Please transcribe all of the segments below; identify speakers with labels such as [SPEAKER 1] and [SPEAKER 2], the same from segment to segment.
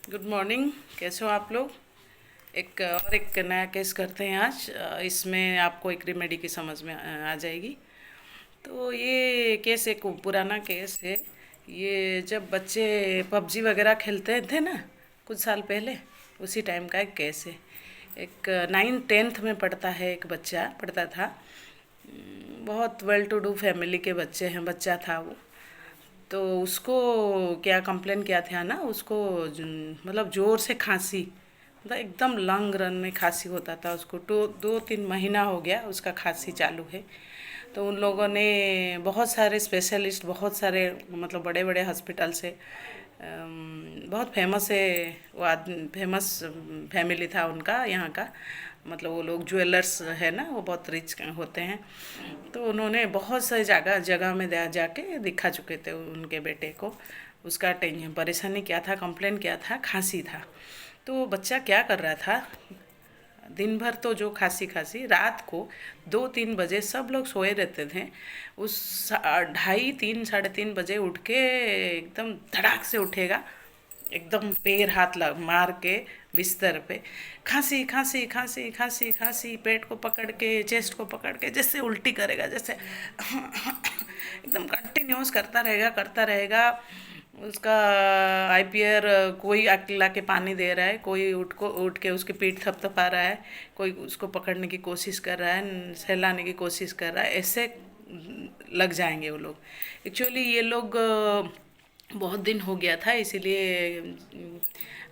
[SPEAKER 1] Good morning. कैसे हो आप लोग? एक नया केस करते हैं आज। इसमें आपको एक रेमेडी की समझ में आ जाएगी। तो ये केस एक पुराना केस है। ये जब बच्चे पबजी वगैरह खेलते थे ना, कुछ साल पहले, उसी टाइम का एक केस है। एक 9th-10th में पढ़ता है, एक बच्चा पढ़ता था। बहुत वेल टू डू फैमिली के बच्चा था वो। तो उसको क्या कंप्लेन किया था ना, उसको मतलब ज़ोर से खांसी, मतलब एकदम लंग रन में खांसी होता था उसको। 2-3 महीना हो गया उसका खांसी चालू है। तो उन लोगों ने बहुत सारे स्पेशलिस्ट, बहुत सारे मतलब बड़े बड़े हॉस्पिटल से, बहुत फेमस है वो आदमी, फेमस फैमिली था उनका यहाँ का। मतलब वो लोग ज्वेलर्स है ना, वो बहुत रिच होते हैं। तो उन्होंने बहुत सारी जगह जगह में जाके दिखा चुके थे उनके बेटे को। उसका टेंशन परेशानी क्या था, कंप्लेन क्या था, खांसी था। तो बच्चा क्या कर रहा था, दिन भर तो जो खांसी खांसी, रात को 2-3 बजे सब लोग सोए रहते थे। उस 2:30-3, 3:30 बजे उठ के एकदम धड़ाक से उठेगा, एकदम पैर हाथ लग मार के बिस्तर पे खांसी खांसी खांसी खांसी खांसी, पेट को पकड़ के, चेस्ट को पकड़ के जैसे उल्टी करेगा, जैसे एकदम कंटिन्यूस करता रहेगा। उसका आईपीआर कोई ला के पानी दे रहा है, कोई उठ के उसकी पीठ थपथपा रहा है, कोई उसको पकड़ने की कोशिश कर रहा है, सहलाने की कोशिश कर रहा है। ऐसे लग जाएंगे वो लोग। एक्चुअली ये लोग बहुत दिन हो गया था, इसीलिए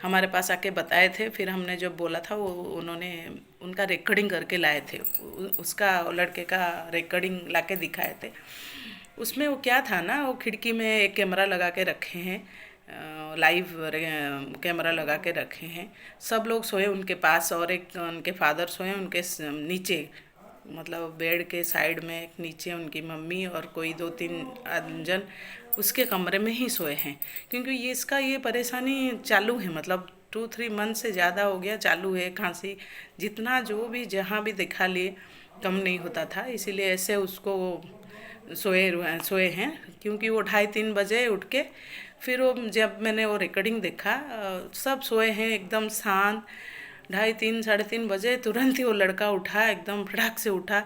[SPEAKER 1] हमारे पास आके बताए थे। फिर हमने जब बोला था, वो उन्होंने उनका रिकॉर्डिंग करके लाए थे, उसका लड़के का रिकॉर्डिंग लाके दिखाए थे। उसमें वो क्या था ना, वो खिड़की में एक कैमरा लगा के रखे हैं, लाइव कैमरा लगा के रखे हैं। सब लोग सोए उनके पास, और एक उनके फादर सोए उनके नीचे, मतलब बेड के साइड में एक नीचे उनकी मम्मी और कोई 2-3 जन उसके कमरे में ही सोए हैं। क्योंकि ये परेशानी चालू है, मतलब 2-3 मंथ से ज़्यादा हो गया चालू है खांसी। जितना जो भी जहाँ भी दिखा लिए कम नहीं होता था, इसीलिए ऐसे उसको सोए हैं। क्योंकि वो 2:30-3 बजे उठ के, फिर वो जब मैंने वो रिकॉर्डिंग देखा, सब सोए हैं एकदम शांत। 2:30-3, 3:30 बजे तुरंत ही वो लड़का उठा, एकदम फटाक से उठा।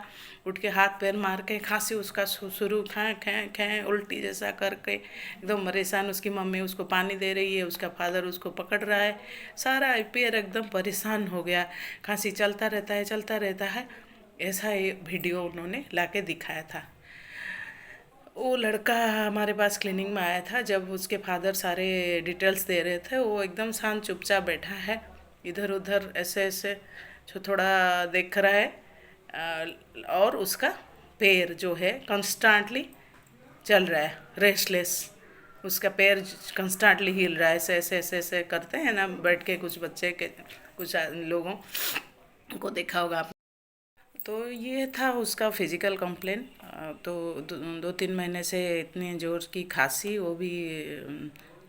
[SPEAKER 1] उठ के हाथ पैर मार के खांसी उसका शुरू, खाएं खाएं खाएं उल्टी जैसा करके एकदम परेशान। उसकी मम्मी उसको पानी दे रही है, उसका फादर उसको पकड़ रहा है। सारा आईपीआर एकदम परेशान हो गया। खांसी चलता रहता है, चलता रहता है। ऐसा एक वीडियो उन्होंने लाके दिखाया था। वो लड़का हमारे पास क्लिनिक में आया था, जब उसके फादर सारे डिटेल्स दे रहे थे, वो एकदम शांत चुपचाप बैठा है, इधर उधर ऐसे ऐसे जो थोड़ा देख रहा है। और उसका पैर जो है कंस्टेंटली चल रहा है, रेस्टलेस। उसका पैर कंस्टेंटली हिल रहा है, ऐसे ऐसे ऐसे ऐसे करते हैं ना बैठ के, कुछ बच्चे के, कुछ लोगों को देखा होगा आप। तो ये था उसका फिजिकल कंप्लेन। तो 2-3 महीने से इतनी जोर की खांसी, वो भी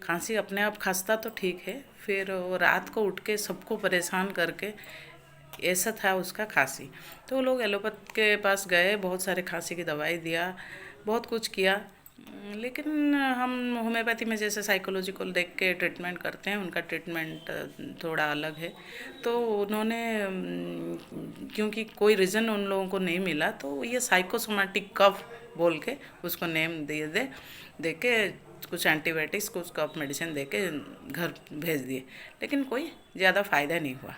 [SPEAKER 1] खांसी अपने आप खांसता तो ठीक है, फिर वो रात को उठ के सबको परेशान करके, ऐसा था उसका खांसी। तो लोग एलोपैथ के पास गए, बहुत सारे खांसी की दवाई दिया, बहुत कुछ किया। लेकिन हम होम्योपैथी में जैसे साइकोलॉजिकल देख के ट्रीटमेंट करते हैं, उनका ट्रीटमेंट थोड़ा अलग है। तो उन्होंने क्योंकि कोई रीज़न उन लोगों को नहीं मिला, तो ये साइकोसोमेटिक कफ बोल के उसको नेम दे के कुछ एंटीबायोटिक्स, कुछ कफ मेडिसिन दे के घर भेज दिए। लेकिन कोई ज़्यादा फ़ायदा नहीं हुआ।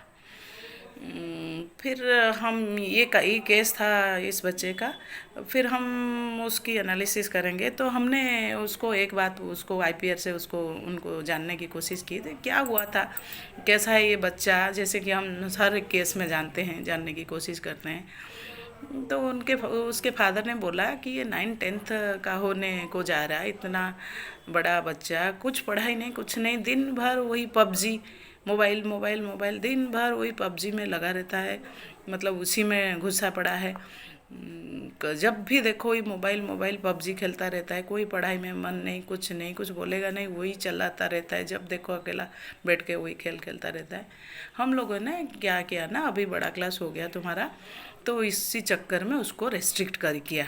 [SPEAKER 1] फिर हम ये केस था इस बच्चे का। फिर हम उसकी एनालिसिस करेंगे, तो हमने उसको एक बात, उसको आईपीआर से उसको उनको जानने की कोशिश की थी क्या हुआ था, कैसा है ये बच्चा, जैसे कि हम हर केस में जानते हैं, जानने की कोशिश करते हैं। तो उसके फादर ने बोला कि ये 9th-10th का होने को जा रहा है, इतना बड़ा बच्चा, कुछ पढ़ाई नहीं, कुछ नहीं, दिन भर वही पबजी, मोबाइल मोबाइल मोबाइल, दिन भर वही पबजी में लगा रहता है, मतलब उसी में घुसा पड़ा है। जब भी देखो वही मोबाइल मोबाइल पबजी खेलता रहता है, कोई पढ़ाई में मन नहीं, कुछ नहीं, कुछ बोलेगा नहीं, वही चलाता रहता है। जब देखो अकेला बैठ के वही खेल खेलता रहता है। हम लोगों ने क्या किया ना, अभी बड़ा क्लास हो गया तुम्हारा, तो इसी चक्कर में उसको रेस्ट्रिक्ट कर किया।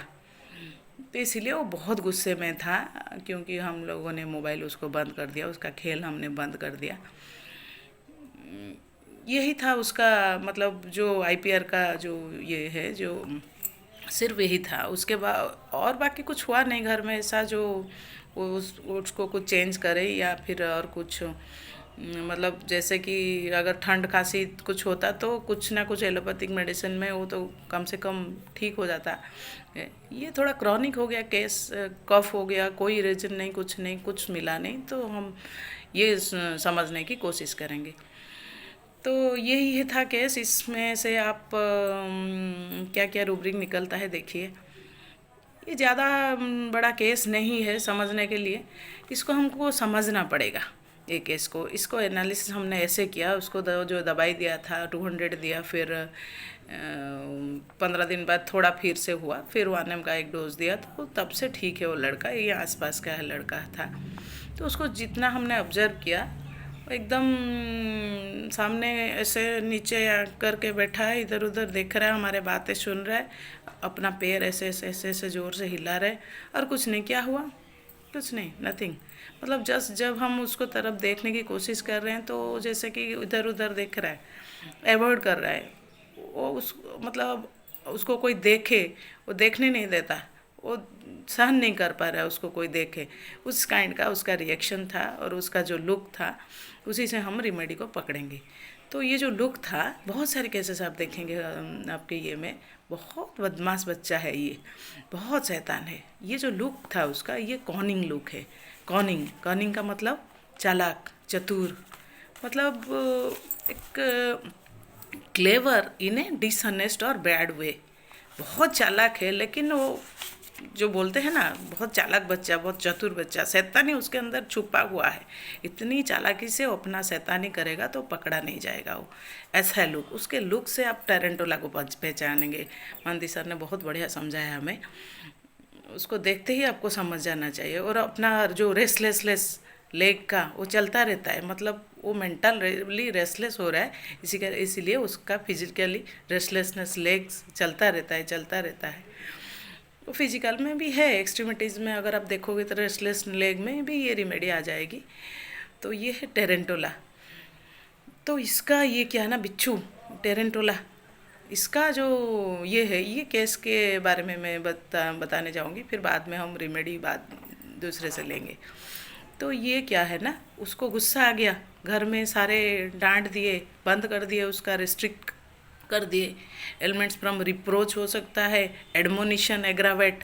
[SPEAKER 1] तो इसीलिए वो बहुत गुस्से में था, क्योंकि हम लोगों ने मोबाइल उसको बंद कर दिया, उसका खेल हमने बंद कर दिया। यही था उसका, मतलब जो आईपीआर का जो ये है, जो सिर्फ यही था। उसके बाद और बाकी कुछ हुआ नहीं घर में ऐसा जो उसको कुछ चेंज करे या फिर और कुछ। मतलब जैसे कि अगर ठंड खांसी कुछ होता तो कुछ ना कुछ एलोपैथिक मेडिसिन में वो तो कम से कम ठीक हो जाता। ये थोड़ा क्रॉनिक हो गया केस, कफ हो गया, कोई रीजन नहीं, कुछ नहीं, कुछ मिला नहीं, तो हम ये समझने की कोशिश करेंगे। तो यही है था केस। इसमें से आप क्या क्या रूब्रिक निकलता है देखिए। ये ज़्यादा बड़ा केस नहीं है समझने के लिए। इसको हमको समझना पड़ेगा ये केस को। इसको एनालिसिस हमने ऐसे किया, उसको जो दवाई दिया था 200 दिया, फिर 15 दिन बाद थोड़ा फिर से हुआ, फिर 1 ml का एक डोज दिया, तो तब से ठीक है वो लड़का। ये आसपास का है लड़का था। तो उसको जितना हमने ऑब्जर्व किया, एकदम सामने ऐसे नीचे करके बैठा है, इधर उधर देख रहा है, हमारे बातें सुन रहा है, अपना पैर ऐसे ऐसे ऐसे ऐसे ज़ोर से हिला रहा है, और कुछ नहीं। क्या हुआ? कुछ नहीं, नथिंग। मतलब जस्ट जब हम उसको तरफ देखने की कोशिश कर रहे हैं तो जैसे कि इधर उधर देख रहा है, अवॉइड कर रहा है। वो उस मतलब उसको कोई देखे, वो देखने नहीं देता, वो सहन नहीं कर पा रहा है उसको कोई देखे। उस काइंड का उसका रिएक्शन था और उसका जो लुक था, उसी से हम रेमेडी को पकड़ेंगे। तो ये जो लुक था, बहुत सारे केसेस आप देखेंगे आपके ये में, बहुत बदमाश बच्चा है ये, बहुत शैतान है। ये जो लुक था उसका, ये कॉनिंग लुक है। कॉनिंग, कॉनिंग का मतलब चालाक, चतुर, मतलब एक क्लेवर इन ए डिसऑनेस्ट और बैड वे। बहुत चालाक है, लेकिन वो जो बोलते हैं ना, बहुत चालाक बच्चा, बहुत चतुर बच्चा, शैतानी उसके अंदर छुपा हुआ है। इतनी चालाकी से वो अपना शैतानी करेगा तो पकड़ा नहीं जाएगा वो। ऐसा है लुक उसके। लुक से आप टैरेंटोला को पहचानेंगे। मानती सर ने बहुत बढ़िया समझाया हमें। उसको देखते ही आपको समझ जाना चाहिए। और अपना जो रेस्टलेसलेस लेग का वो चलता रहता है, मतलब वो मेंटली रेस्टलेस हो रहा है, इसीलिए उसका फिजिकली रेस्टलेसनेस लेग्स चलता रहता है, चलता रहता है। तो फिजिकल में भी है, एक्सट्रीमिटीज़ में अगर आप देखोगे तो रेस्टलेस लेग में भी ये रेमेडी आ जाएगी। तो ये है टेरेंटोला। तो इसका ये क्या है ना, बिच्छू टेरेंटोला, इसका जो ये है, ये केस के बारे में मैं बताने जाऊंगी, फिर बाद में हम रेमेडी बाद दूसरे से लेंगे। तो ये क्या है ना, उसको गुस्सा आ गया, घर में सारे डांट दिए, बंद कर दिए, उसका रिस्ट्रिक्ट कर दिए। एलिमेंट्स फ्रॉम रिप्रोच हो सकता है, एडमोनिशन, एग्रावेट,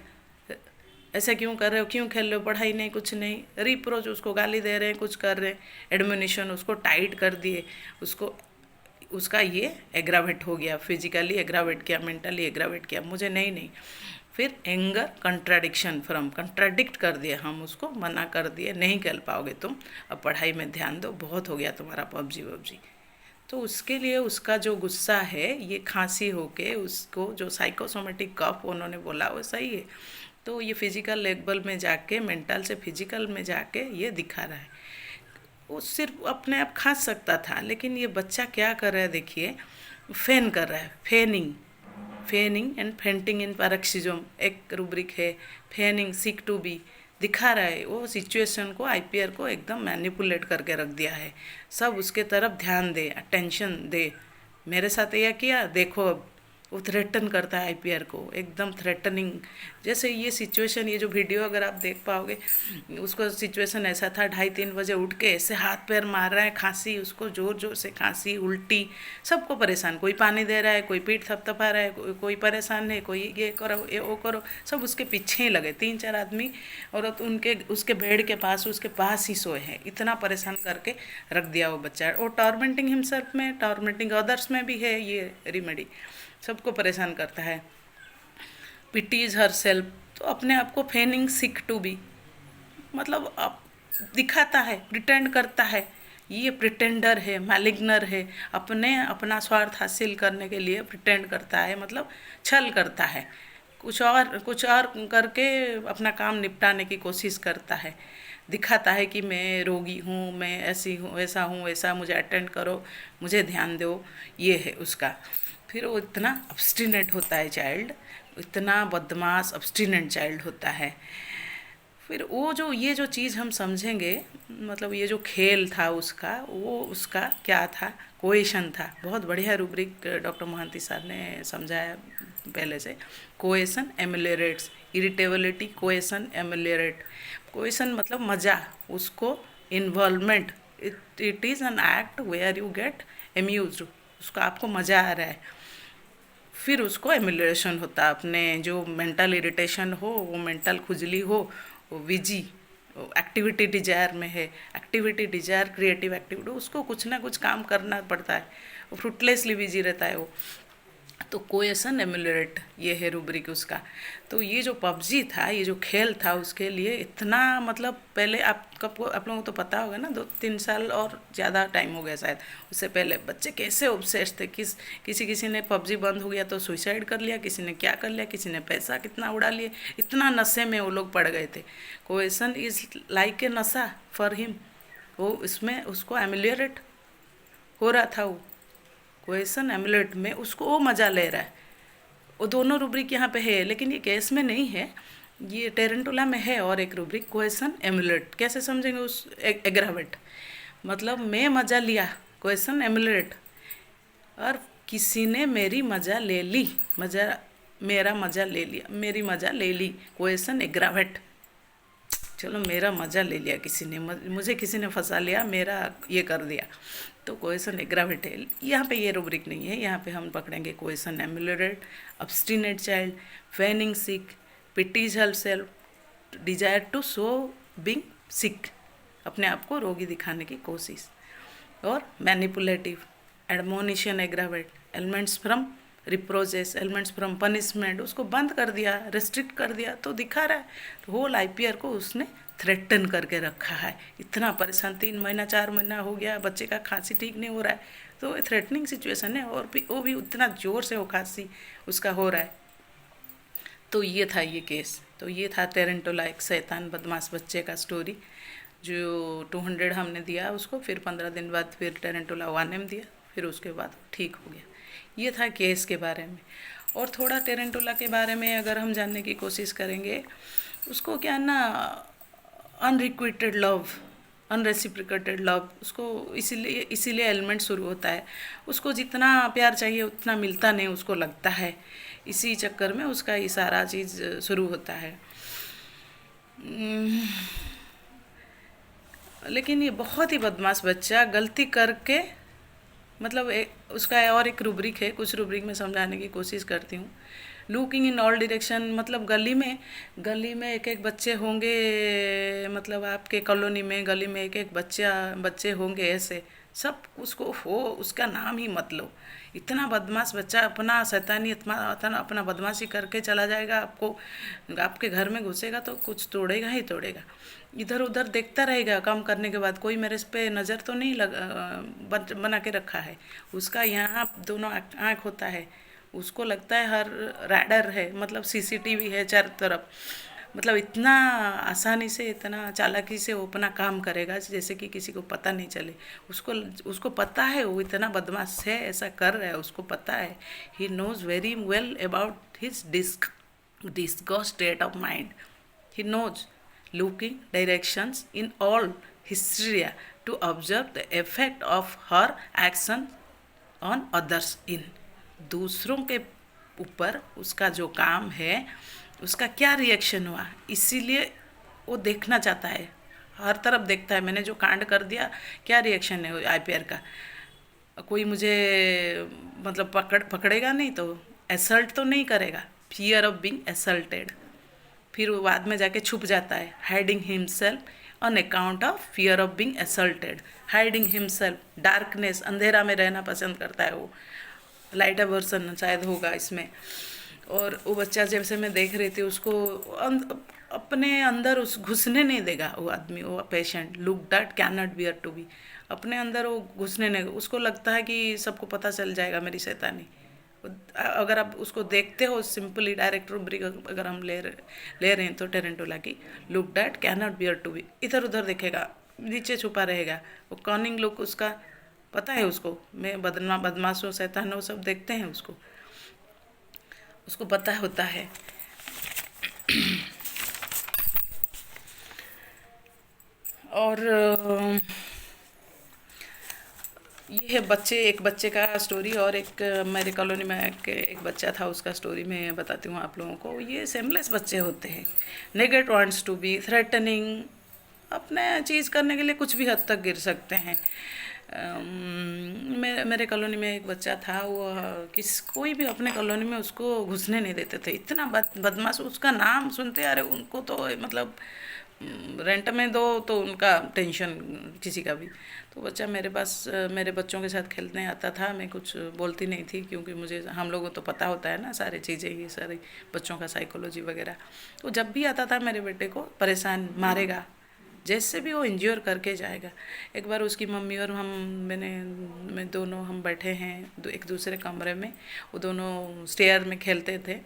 [SPEAKER 1] ऐसे क्यों कर रहे हो, क्यों खेल रहे हो, पढ़ाई नहीं, कुछ नहीं। रिप्रोच, उसको गाली दे रहे हैं, कुछ कर रहे हैं। एडमोनिशन, उसको टाइट कर दिए, उसको उसका ये एग्रावेट हो गया, फिजिकली एग्रावेट किया, मेंटली एग्रावेट किया, मुझे नहीं नहीं। फिर एंगर, कंट्राडिक्शन फ्रॉम, कंट्राडिक्ट कर दिए हम उसको, मना कर दिए, नहीं खेल पाओगे तुम, अब पढ़ाई में ध्यान दो, बहुत हो गया तुम्हारा पबजी वबजी। तो उसके लिए उसका जो गुस्सा है, ये खांसी होके उसको जो साइकोसोमेटिक कफ उन्होंने बोला वो सही है। तो ये फिजिकल लेवल में जाके, मेंटल से फिजिकल में जाके ये दिखा रहा है। वो सिर्फ अपने आप खांस सकता था, लेकिन ये बच्चा क्या कर रहा है देखिए, फैन कर रहा है, फैनिंग, फैनिंग एंड फेंटिंग इन पैरोक्सिज्म एक रूब्रिक है। फैनिंग, सीक टू बी, दिखा रहा है वो सिचुएशन को, आईपीआर को एकदम मैनिपुलेट करके रख दिया है। सब उसके तरफ ध्यान दे, अटेंशन दे, मेरे साथ यह किया देखो। अब वो थ्रेटन करता है आईपीआर को, एकदम थ्रेटनिंग। जैसे ये सिचुएशन, ये जो वीडियो अगर आप देख पाओगे, उसको सिचुएशन ऐसा था, 2:30-3 बजे उठ के ऐसे हाथ पैर मार रहा है, खांसी, उसको ज़ोर ज़ोर से खांसी, उल्टी, सबको परेशान। कोई पानी दे रहा है, कोई पीठ थपथपा रहा है, कोई परेशान है, कोई ये करो, ये वो करो, सब उसके पीछे ही लगे। 3-4 आदमी औरत उनके उसके बेड के पास, उसके पास ही सोए हैं। इतना परेशान करके रख दिया वो बच्चा। और टॉर्मेंटिंग हिमसेल्फ में, टॉर्मेंटिंग अदर्स में भी है ये रेमेडी, सबको परेशान करता है। पिटीज हर सेल्फ, तो अपने आप को फेनिंग सिक टू बी, मतलब आप दिखाता है, प्रिटेंड करता है, ये प्रिटेंडर है, मैलिग्नर है, अपना स्वार्थ हासिल करने के लिए प्रिटेंड करता है, मतलब छल करता है, कुछ और करके अपना काम निपटाने की कोशिश करता है। दिखाता है कि मैं रोगी हूँ, मैं ऐसी हूँ, ऐसा हूँ, ऐसा, मुझे अटेंड करो, मुझे ध्यान दो, ये है उसका। फिर वो इतना ऑब्स्टिनेट होता है चाइल्ड, इतना बदमाश ऑब्स्टिनेट चाइल्ड होता है। फिर वो जो ये जो चीज़ हम समझेंगे, मतलब ये जो खेल था उसका, वो उसका क्या था, कोएशन था। बहुत बढ़िया रूब्रिक डॉक्टर मोहंती सर ने समझाया पहले से। कोएशन एमुलेरेट्स इरिटेबिलिटी, कोएशन एमुलेरेट। कोएशन मतलब मज़ा, उसको involvement, it is an act where you get amuse, उसका आपको मज़ा आ रहा है। फिर उसको एमुलेशन होता है, अपने जो मेंटल इरिटेशन हो, वो मेंटल खुजली हो, वो विजी एक्टिविटी डिजायर में है, एक्टिविटी डिजायर क्रिएटिव एक्टिविटी, उसको कुछ ना कुछ काम करना पड़ता है, वो फ्रूटलेसली बिजी रहता है वो। तो कोएशन एमुलेट ये है रूब्रिक उसका। तो ये जो पबजी था, ये जो खेल था, उसके लिए इतना मतलब पहले आप लोगों को तो पता होगा ना, 2-3 साल और ज़्यादा टाइम हो गया शायद, उससे पहले बच्चे कैसे ऑब्सेस्ड थे। किसी ने पबजी बंद हो गया तो सुसाइड कर लिया, किसी ने क्या कर लिया, किसी ने पैसा कितना उड़ा लिया, इतना नशे में वो लोग पड़ गए थे। कोएशन इज़ लाइक ए नशा फॉर हिम, वो इसमें उसको एमुलेट हो रहा था। वो कोएशन एमुलेट में उसको वो मज़ा ले रहा है। वो दोनों रूब्रिक यहाँ पे है, लेकिन ये केस में नहीं है, ये टेरेंटुला में है। और एक रूब्रिक कोएशन एमुलेट, कैसे समझेंगे उस एग्रावेट, मतलब मैं मज़ा लिया, कोएशन एमुलेट, और किसी ने मेरी मज़ा ले ली, मेरा मज़ा ले लिया, मेरी मज़ा ले ली, कोएशन एग्रावेट। चलो मेरा मज़ा ले लिया किसी ने, मुझे किसी ने फंसा लिया, मेरा ये कर दिया, तो कोएशन एग्रावेट है। यहाँ पे ये रूब्रिक नहीं है, यहाँ पे हम पकड़ेंगे coercion emulated, obstinate child, feigning sick, pities herself, desire to show being sick, अपने आप को रोगी दिखाने की कोशिश, और manipulative, admonition aggravate, elements from reproaches, elements from punishment, उसको बंद कर दिया, रेस्ट्रिक्ट कर दिया, तो दिखा रहा है। तो होल आईपीआर को उसने थ्रेटन करके रखा है। इतना परेशान, 3 महीना 4 महीना हो गया, बच्चे का खांसी ठीक नहीं हो रहा है, तो थ्रेटनिंग सिचुएशन है, और भी वो भी उतना ज़ोर से वो खांसी उसका हो रहा है। तो ये था ये केस, तो ये था टेरेंटोला, एक शैतान बदमाश बच्चे का स्टोरी, जो 200 हमने दिया उसको, फिर 15 दिन बाद फिर टेरेंटोला 1M दिया, फिर उसके बाद ठीक हो गया। ये था केस के बारे में। और थोड़ा टेरेंटोला के बारे में अगर हम जानने की कोशिश करेंगे, उसको क्या ना, अनरिक्विटेड लव, अनरेसिप्रिकेटेड लव, उसको इसीलिए एलिमेंट शुरू होता है। उसको जितना प्यार चाहिए उतना मिलता नहीं, उसको लगता है, इसी चक्कर में उसका ये सारा चीज़ शुरू होता है। लेकिन ये बहुत ही बदमाश बच्चा, गलती करके, मतलब उसका और एक रूब्रिक है, कुछ रूब्रिक में समझाने की कोशिश करती हूँ। लुकिंग इन ऑल डायरेक्शन, मतलब गली में एक एक बच्चे होंगे, मतलब आपके कॉलोनी में गली में एक एक बच्चे होंगे ऐसे, सब उसको हो, उसका नाम ही मत लो। इतना बदमाश बच्चा, अपना शैतानी अपना बदमाशी करके चला जाएगा, आपके घर में घुसेगा तो कुछ तोड़ेगा ही तोड़ेगा। इधर उधर देखता रहेगा, काम करने के बाद कोई मेरे पे नज़र तो नहीं बना के रखा है। उसका यहाँ दोनों आँख होता है, उसको लगता है हर रैडर है, मतलब सीसीटीवी है चारों तरफ। मतलब इतना आसानी से, इतना चालाकी से वो अपना काम करेगा जैसे कि किसी को पता नहीं चले। उसको पता है वो इतना बदमाश है, ऐसा कर रहा है, उसको पता है। He knows very well about his disgust state of mind. He knows looking directions in all hysteria to observe the effect of her action on others in, दूसरों के ऊपर उसका जो काम है, उसका क्या रिएक्शन हुआ, इसीलिए वो देखना चाहता है, हर तरफ देखता है, मैंने जो कांड कर दिया क्या रिएक्शन है आईपीआर का। कोई मुझे मतलब पकड़ेगा नहीं तो असल्ट तो नहीं करेगा, फियर ऑफ बीइंग असल्टेड। फिर वो बाद में जाके छुप जाता है, hiding himself on account of fear of being assaulted, hiding himself, darkness, अंधेरा में रहना पसंद करता है वो। लाइटर वर्सन शायद होगा इसमें। और वो बच्चा जैसे मैं देख रही थी, उसको अपने अंदर उस घुसने नहीं देगा वो आदमी, वो patient, look that can not bear to be, अपने अंदर वो घुसने नहीं, उसको लगता है कि सबको पता चल जाएगा मेरी शैतानी। अगर आप उसको देखते हो सिंपली, डायरेक्ट रूब्रिक अगर हम ले रहे हैं तो टेरेंटोला की, look that can not bear to be, इधर उधर देखेगा, नीचे छुपा रहेगा, वो कॉनिंग लुक उसका पता है उसको, मैं बदमाशों शैतानों सब देखते हैं उसको पता होता है। और ये है बच्चे, एक बच्चे का स्टोरी, और एक मेरे कॉलोनी में एक बच्चा था, उसका स्टोरी मैं बताती हूँ आप लोगों को। ये सेमलेस बच्चे होते हैं, negate wants to be threatening, अपने चीज़ करने के लिए कुछ भी हद तक गिर सकते हैं। मेरे कॉलोनी में एक बच्चा था, वो कोई भी अपने कॉलोनी में उसको घुसने नहीं देते थे, इतना बदमाश। उसका नाम सुनते अरे उनको तो मतलब रेंट में दो तो उनका टेंशन किसी का भी। तो बच्चा मेरे पास मेरे बच्चों के साथ खेलने आता था, मैं कुछ बोलती नहीं थी क्योंकि मुझे, हम लोगों को तो पता होता है ना सारी चीज़ें, ये सारी बच्चों का साइकोलॉजी वगैरह। तो जब भी आता था मेरे बेटे को परेशान, मारेगा, जैसे भी वो इंज्योर करके जाएगा। एक बार उसकी मम्मी और मैं दोनों हम बैठे हैं एक दूसरे कमरे में, वो दोनों स्टेयर में खेलते थे।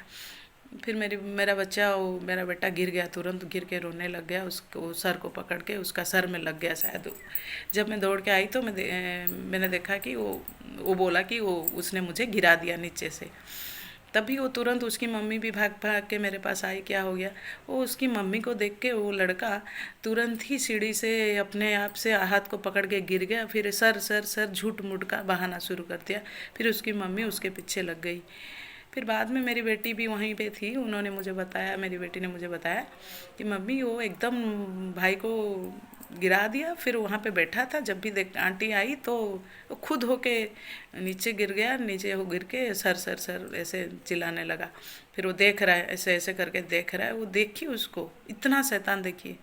[SPEAKER 1] फिर मेरा बेटा गिर गया, तुरंत गिर के रोने लग गया, उसको सर को पकड़ के उसका सर में लग गया शायद। जब मैं दौड़ के आई तो मैंने देखा कि वो बोला कि उसने मुझे गिरा दिया नीचे से। तभी वो तुरंत, उसकी मम्मी भी भाग भाग के मेरे पास आई, क्या हो गया। वो उसकी मम्मी को देख के वो लड़का तुरंत ही सीढ़ी से अपने आप से हाथ को पकड़ के गिर गया। फिर सर सर सर झूठ मूठ का बहाना शुरू कर दिया। फिर उसकी मम्मी उसके पीछे लग गई। फिर बाद में मेरी बेटी भी वहीं पे थी, उन्होंने मुझे बताया, मेरी बेटी ने मुझे बताया कि मम्मी वो एकदम भाई को गिरा दिया। फिर वहाँ पे बैठा था, जब भी देख आंटी आई तो वो खुद होके नीचे गिर गया, नीचे हो गिर के सर सर सर ऐसे चिल्लाने लगा। फिर वो देख रहा है, ऐसे ऐसे करके देख रहा है। वो देखिए उसको, इतना शैतान देखिए,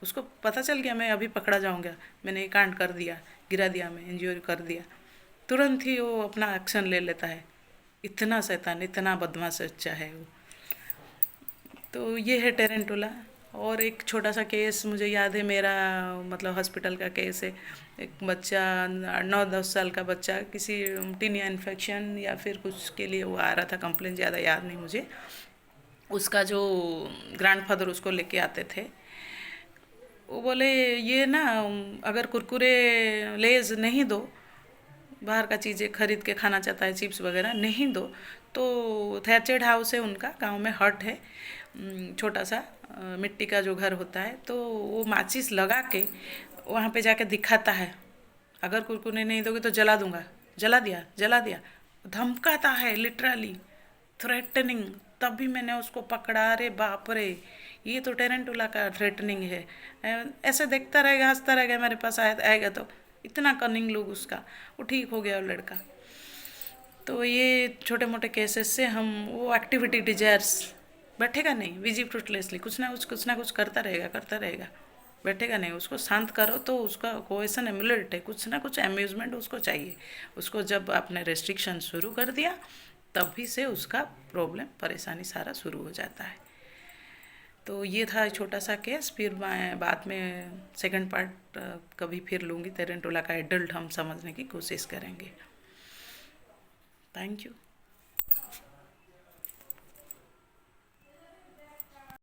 [SPEAKER 1] उसको पता चल गया मैं अभी पकड़ा जाऊंगा, मैंने ये कांड कर दिया, गिरा दिया, मैं इंजोरी कर दिया। तुरंत ही वो अपना एक्शन ले लेता है। इतना शैतान, इतना बदमाश बच्चा है वो। तो ये है टेरेंटुला। और एक छोटा सा केस मुझे याद है मेरा, मतलब हॉस्पिटल का केस है। एक बच्चा, 9-10 साल का बच्चा, किसी टीनिया इन्फेक्शन या फिर कुछ के लिए वो आ रहा था कंप्लेन, ज़्यादा याद नहीं मुझे। उसका जो ग्रैंडफादर उसको लेके आते थे, वो बोले ये ना, अगर कुरकुरे लेज नहीं दो, बाहर का चीज़ें खरीद के खाना चाहता है, चिप्स वगैरह नहीं दो, तो थैचेड हाउस है उनका, गांव में हट है, छोटा सा मिट्टी का जो घर होता है, तो वो माचिस लगा के वहाँ पे जाके दिखाता है, अगर कुरकुरे नहीं दोगे तो जला दूंगा, जला दिया, जला दिया, धमकाता है लिटरली, थ्रेटनिंग। तभी मैंने उसको पकड़ा, रे बाप रे, ये तो टेरेंटुला का थ्रेटनिंग है। ऐसे देखता रहेगा, हंसता रहेगा, मेरे पास आएगा तो। इतना कनिंग लोग उसका। वो ठीक हो गया वो लड़का। तो ये छोटे मोटे केसेस से हम, वो एक्टिविटी डिजायर्स, बैठेगा नहीं विजी फ्रूटलेसली, कुछ ना कुछ करता रहेगा, करता रहेगा, बैठेगा नहीं। उसको शांत करो तो उसका क्वेश्चन एमुलेट है, कुछ ना कुछ अम्यूजमेंट उसको चाहिए। उसको जब आपने रेस्ट्रिक्शन शुरू कर दिया, तभी से उसका प्रॉब्लम, परेशानी सारा शुरू हो जाता है। तो ये था छोटा सा केस। फिर मैं बाद में सेकंड पार्ट कभी फिर लूँगी, टेरेंटुला का एडल्ट हम समझने की कोशिश करेंगे। Thank you.